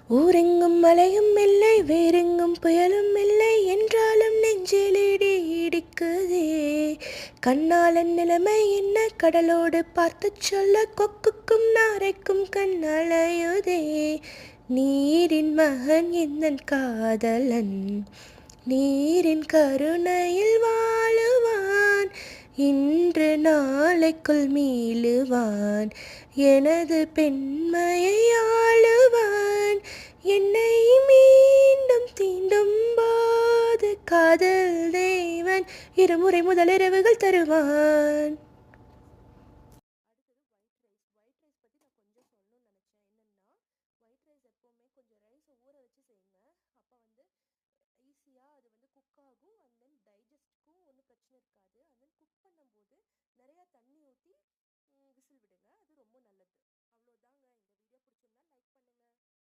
ஊரெங்கும் மழையும் இல்லை, வேறெங்கும் புயலும் இல்லை, என்றாலும் நெஞ்சில் இடி இடிக்குதே. கண்ணாளன் நிலைமை என்ன, கடலோடு பார்த்து சொல்ல, கொக்குக்கும் நாரைக்கும் கண்ணலையுதே. நீரின் மகன் எந்தன் காதலன், நீரின் கருணையில் வாழுவான், இன்று நாளைக்குள் மீளுவான், எனது பெண்மையை ஆளுவான். என்னை மீண்டும் தீண்டும் போது காதல் தேவன் இருமுறை முதலிரவுகள் தருவான். ஈஸியாக அது குக் ஆகும், அண்ட் தென் டைஜஸ்ட்க்கும் ஒன்றும் பிரச்சனை இருக்காது. அண்ட் தென் குக் பண்ணும்போது நிறையா தண்ணி ஊற்றி விசில் விடுங்க, அது ரொம்ப நல்லது.